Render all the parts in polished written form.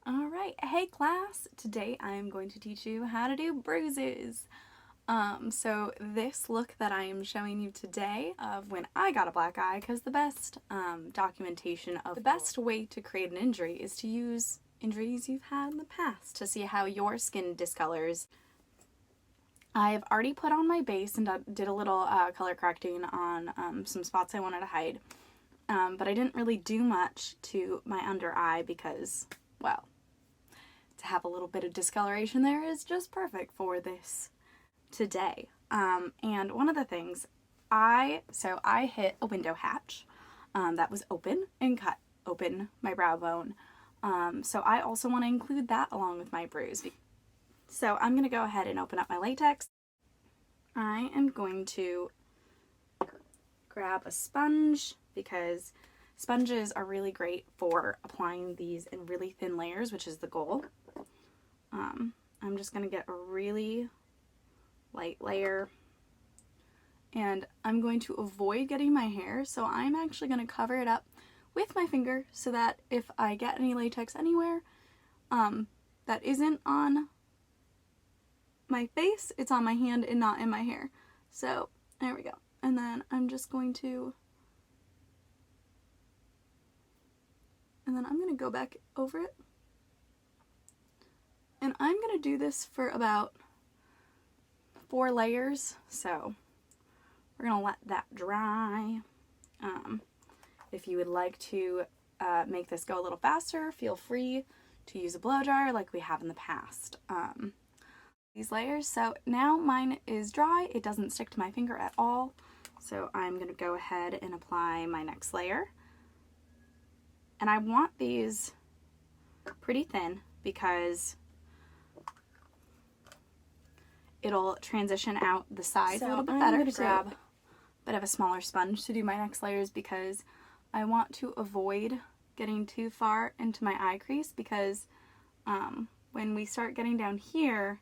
All right, hey class, today I am going to teach you how to do bruises. So this look that I am showing you today of when I got a black eye, because the best documentation of the best way to create an injury is to use injuries you've had in the past to see how your skin discolors. I've already put on my base and did a little color correcting on some spots I wanted to hide, but I didn't really do much to my under eye because, well, to have a little bit of discoloration there is just perfect for this today. And one of the things I hit a window hatch that was open and cut open my brow bone. So I also want to include that along with my bruise. So I'm going to go ahead and open up my latex. I am going to grab a sponge because sponges are really great for applying these in really thin layers, which is the goal. I'm just going to get a really light layer, and I'm going to avoid getting my hair, so I'm actually going to cover it up with my finger so that if I get any latex anywhere that isn't on my face, it's on my hand and not in my hair. So there we go. And then I'm just going to, and then I'm going to go back over it. And I'm going to do this for about 4 layers, so we're going to let that dry. If you would like to make this go a little faster, feel free to use a blow dryer like we have in the past. These layers, so now mine is dry, it doesn't stick to my finger at all, so I'm going to go ahead and apply my next layer. And I want these pretty thin because it'll transition out the sides a little bit better. I'm going to grab a bit of a smaller sponge to do my next layers because I want to avoid getting too far into my eye crease, because when we start getting down here,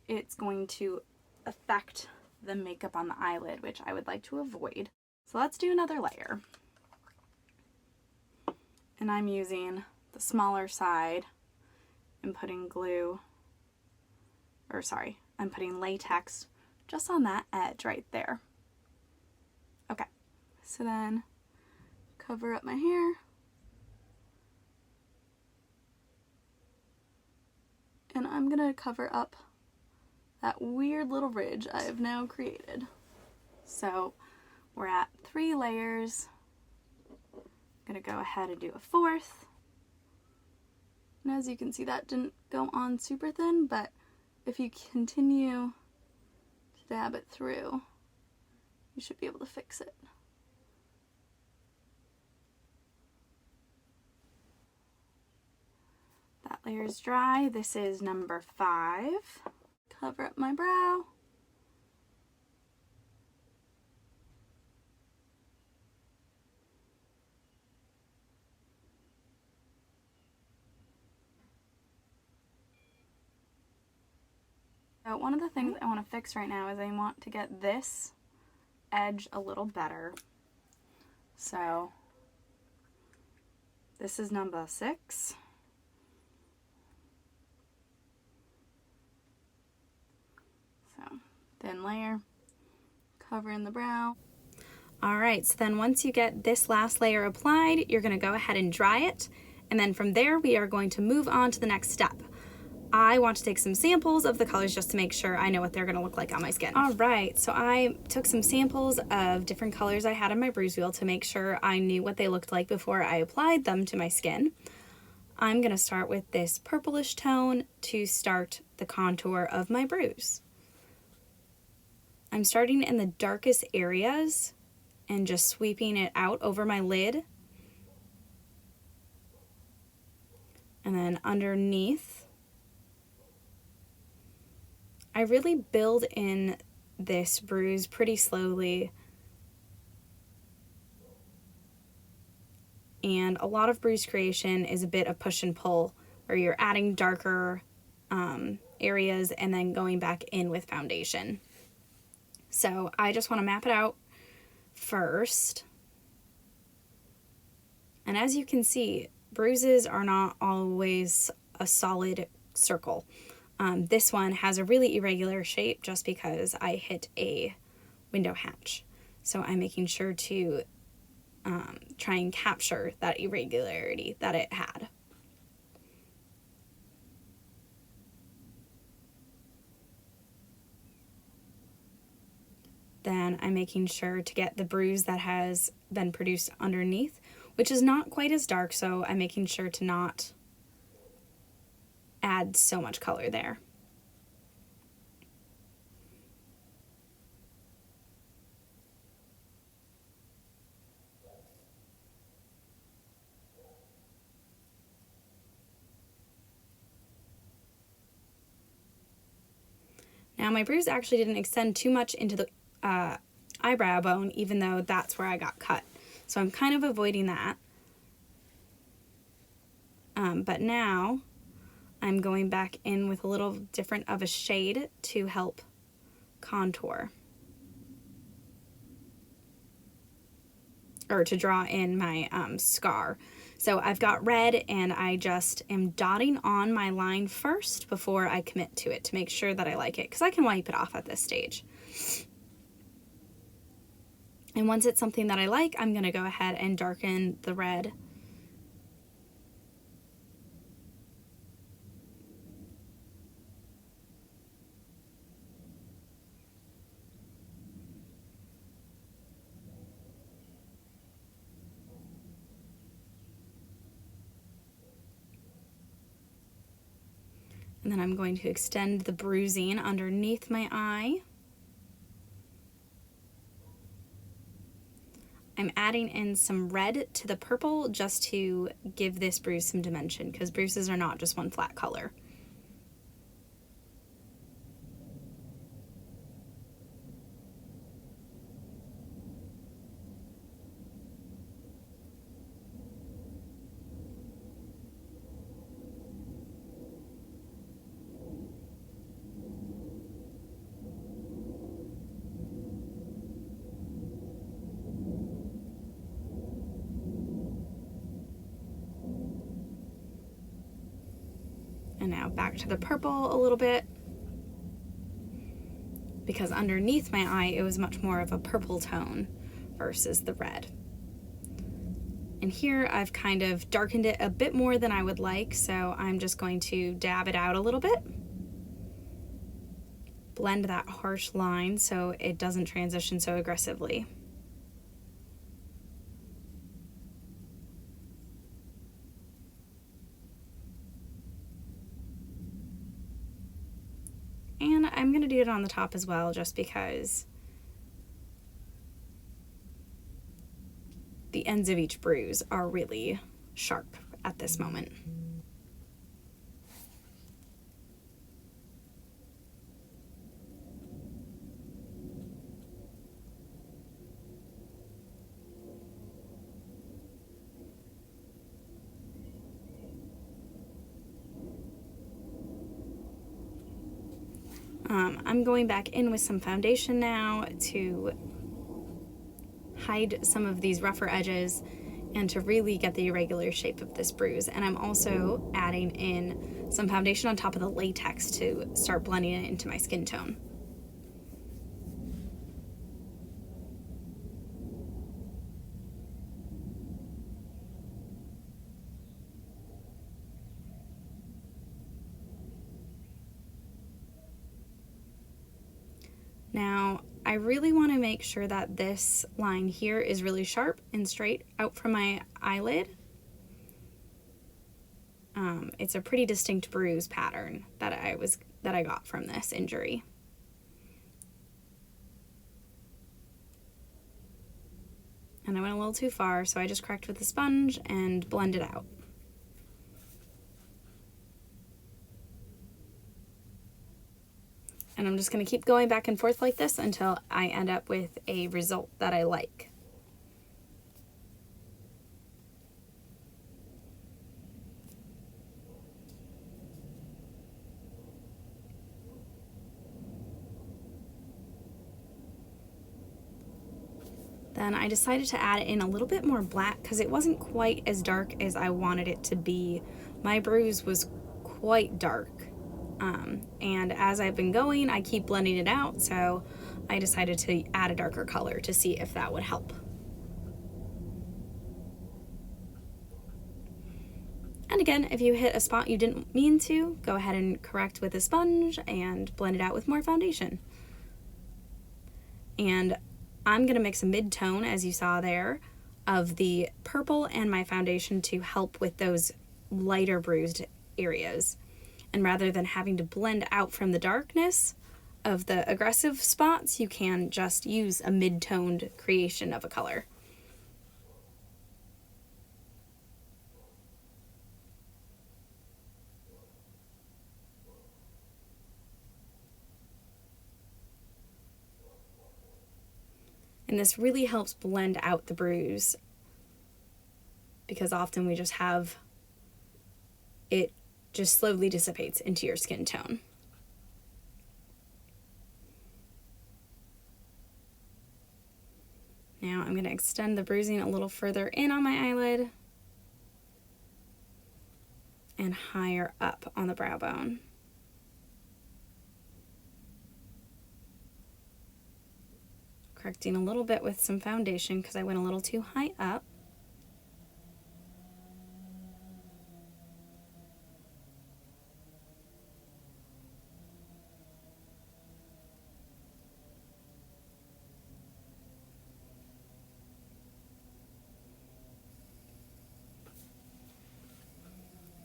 it's going to affect the makeup on the eyelid, which I would like to avoid. So let's do another layer. And I'm using the smaller side and putting I'm putting latex just on that edge right there. Okay, so then cover up my hair. And I'm gonna cover up that weird little ridge I have now created. So we're at 3 layers. I'm gonna go ahead and do a 4th. And as you can see, that didn't go on super thin, but if you continue to dab it through, you should be able to fix it. That layer is dry. This is number 5. Cover up my brow. So one of the things I want to fix right now is I want to get this edge a little better. So this is number 6. So thin layer, covering the brow. All right, so then once you get this last layer applied, you're going to go ahead and dry it. And then from there, we are going to move on to the next step. I want to take some samples of the colors just to make sure I know what they're going to look like on my skin. All right, so I took some samples of different colors I had on my bruise wheel to make sure I knew what they looked like before I applied them to my skin. I'm going to start with this purplish tone to start the contour of my bruise. I'm starting in the darkest areas and just sweeping it out over my lid. And then underneath, I really build in this bruise pretty slowly. And a lot of bruise creation is a bit of push and pull, where you're adding darker areas and then going back in with foundation. So I just want to map it out first. And as you can see, bruises are not always a solid circle. This one has a really irregular shape just because I hit a window hatch. So I'm making sure to try and capture that irregularity that it had. Then I'm making sure to get the bruise that has been produced underneath, which is not quite as dark, so I'm making sure to not add so much color there. Now my bruise actually didn't extend too much into the eyebrow bone, even though that's where I got cut. So I'm kind of avoiding that. But now I'm going back in with a little different of a shade to help contour. Or to draw in my scar. So I've got red and I just am dotting on my line first before I commit to it to make sure that I like it, because I can wipe it off at this stage. And once it's something that I like, I'm going to go ahead and darken the red. And then I'm going to extend the bruising underneath my eye. I'm adding in some red to the purple just to give this bruise some dimension, because bruises are not just one flat color. And now back to the purple a little bit, because underneath my eye it was much more of a purple tone versus the red. And here I've kind of darkened it a bit more than I would like, so I'm just going to dab it out a little bit. Blend that harsh line so it doesn't transition so aggressively. And I'm going to do it on the top as well, just because the ends of each bruise are really sharp at this moment. I'm going back in with some foundation now to hide some of these rougher edges and to really get the irregular shape of this bruise. And I'm also adding in some foundation on top of the latex to start blending it into my skin tone. Now, I really want to make sure that this line here is really sharp and straight out from my eyelid. It's a pretty distinct bruise pattern that I got from this injury. And I went a little too far, so I just cracked with a sponge and blended out. And I'm just going to keep going back and forth like this until I end up with a result that I like. Then I decided to add in a little bit more black because it wasn't quite as dark as I wanted it to be. My bruise was quite dark. And as I've been going, I keep blending it out, so I decided to add a darker color to see if that would help. And again, if you hit a spot you didn't mean to, go ahead and correct with a sponge and blend it out with more foundation. And I'm going to mix a mid-tone, as you saw there, of the purple and my foundation to help with those lighter bruised areas. And rather than having to blend out from the darkness of the aggressive spots, you can just use a mid-toned creation of a color. And this really helps blend out the bruise, because often we just have it just slowly dissipates into your skin tone. Now I'm going to extend the bruising a little further in on my eyelid and higher up on the brow bone. Correcting a little bit with some foundation because I went a little too high up.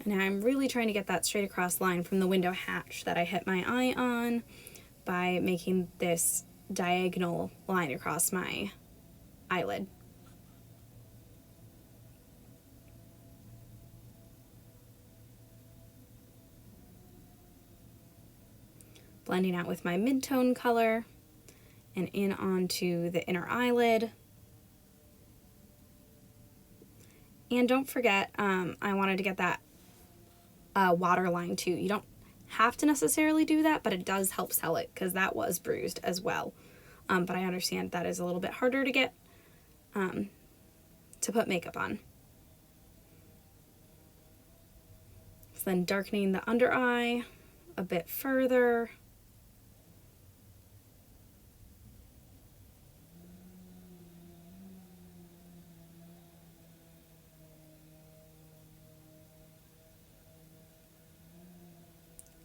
And now I'm really trying to get that straight across line from the window hatch that I hit my eye on by making this diagonal line across my eyelid. Blending out with my mid-tone color and in onto the inner eyelid. And don't forget, I wanted to get that water line too. You don't have to necessarily do that, but it does help sell it because that was bruised as well. But I understand that is a little bit harder to get to put makeup on. So then darkening the under eye a bit further.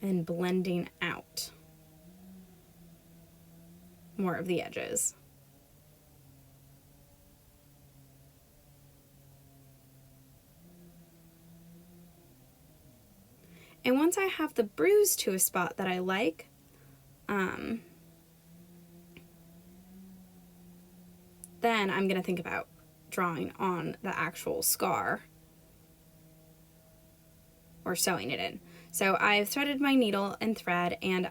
And blending out more of the edges. And once I have the bruise to a spot that I like, then I'm going to think about drawing on the actual scar or sewing it in. So I've threaded my needle and thread, and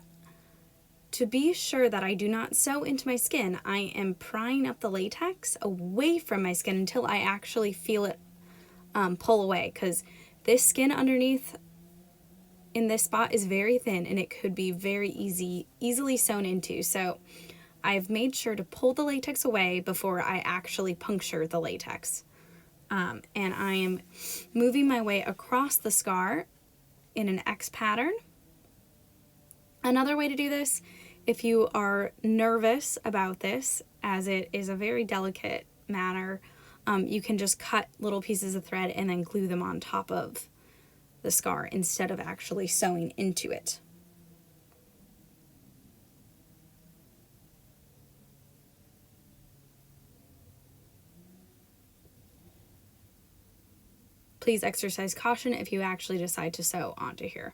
to be sure that I do not sew into my skin, I am prying up the latex away from my skin until I actually feel it pull away, because this skin underneath in this spot is very thin and it could be very easily sewn into. So I've made sure to pull the latex away before I actually puncture the latex. And I am moving my way across the scar in an X pattern. Another way to do this, if you are nervous about this, as it is a very delicate matter, you can just cut little pieces of thread and then glue them on top of the scar instead of actually sewing into it. Please exercise caution if you actually decide to sew onto here.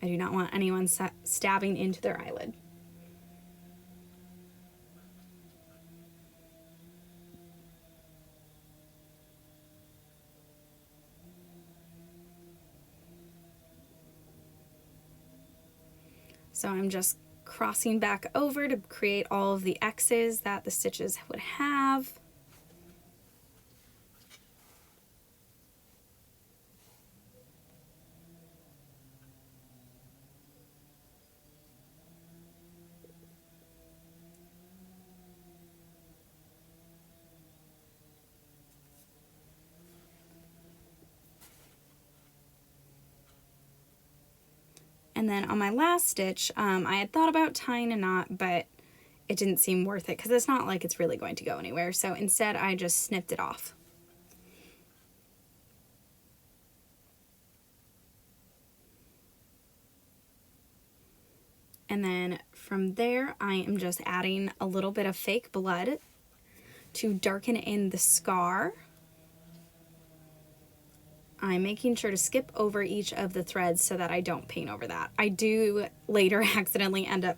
I do not want anyone stabbing into their eyelid. So I'm just crossing back over to create all of the X's that the stitches would have. And then on my last stitch, I had thought about tying a knot, but it didn't seem worth it because it's not like it's really going to go anywhere. So instead I just snipped it off. And then from there, I am just adding a little bit of fake blood to darken in the scar. I'm making sure to skip over each of the threads so that I don't paint over that. I do later accidentally end up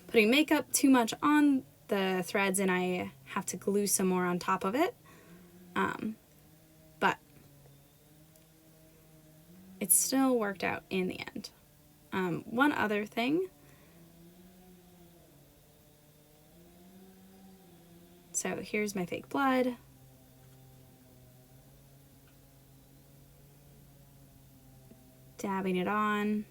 putting makeup too much on the threads and I have to glue some more on top of it. But it still worked out in the end. One other thing. So here's my fake blood. Dabbing it on.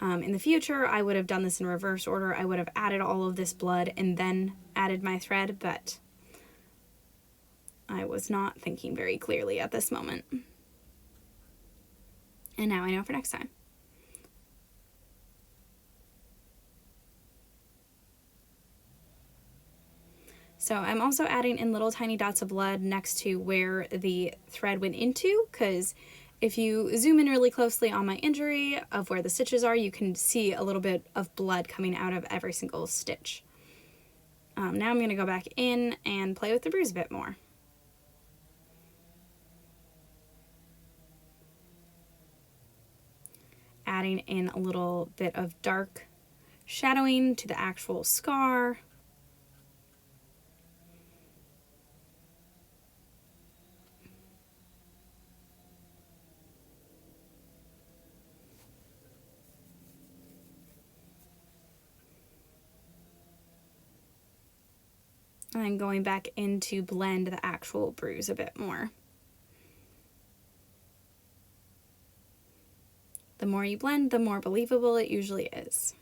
In the future, I would have done this in reverse order. I would have added all of this blood and then added my thread, but I was not thinking very clearly at this moment. And now I know for next time. So I'm also adding in little tiny dots of blood next to where the thread went into, because if you zoom in really closely on my injury of where the stitches are, you can see a little bit of blood coming out of every single stitch. Now I'm going to go back in and play with the bruise a bit more. Adding in a little bit of dark shadowing to the actual scar. And then going back in to blend the actual bruise a bit more. The more you blend, the more believable it usually is.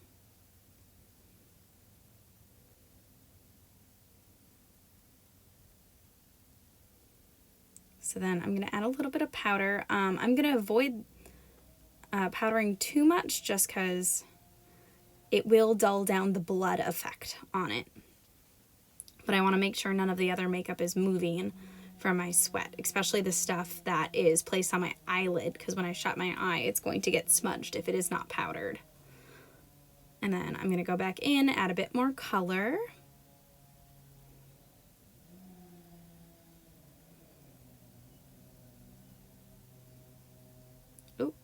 So then I'm going to add a little bit of powder. I'm going to avoid powdering too much just because it will dull down the blood effect on it. But I want to make sure none of the other makeup is moving from my sweat, especially the stuff that is placed on my eyelid, because when I shut my eye, it's going to get smudged if it is not powdered. And then I'm going to go back in, add a bit more color. Oop,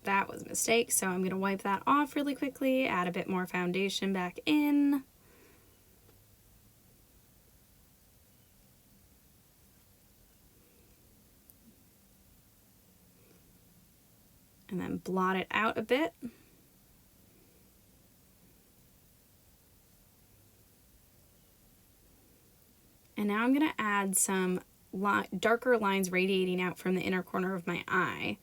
that was a mistake, so I'm going to wipe that off really quickly, add a bit more foundation back in. And then blot it out a bit. And now I'm going to add some darker lines radiating out from the inner corner of my eye.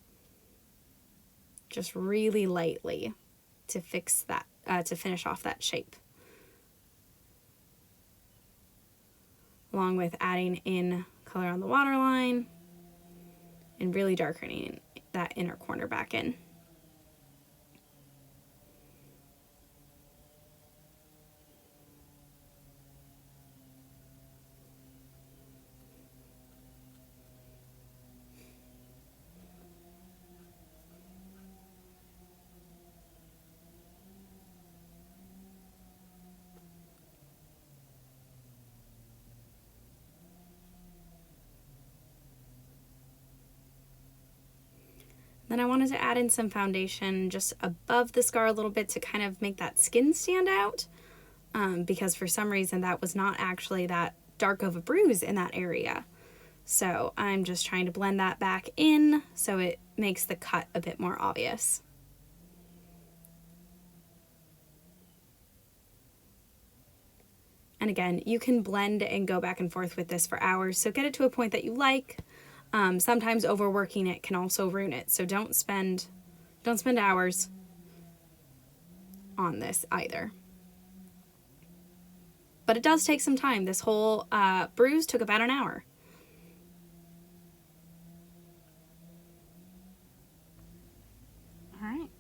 Just really lightly to fix that, to finish off that shape. Along with adding in color on the waterline and really darkening that inner corner back in. Then I wanted to add in some foundation just above the scar a little bit to kind of make that skin stand out, because for some reason that was not actually that dark of a bruise in that area. So I'm just trying to blend that back in so it makes the cut a bit more obvious. And again, you can blend and go back and forth with this for hours, so get it to a point that you like. Sometimes overworking it can also ruin it, so don't spend hours on this either. But it does take some time. This whole bruise took about an hour.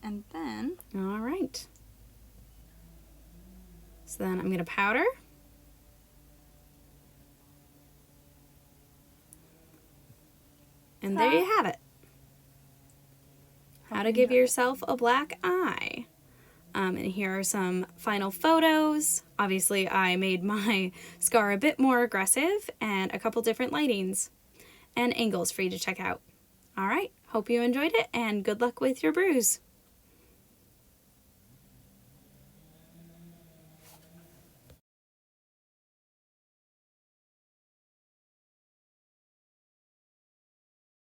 And then... All right. So then I'm going to powder. And there you have it. How to give yourself a black eye. And here are some final photos. Obviously, I made my scar a bit more aggressive and a couple different lightings and angles for you to check out. All right, hope you enjoyed it and good luck with your bruise.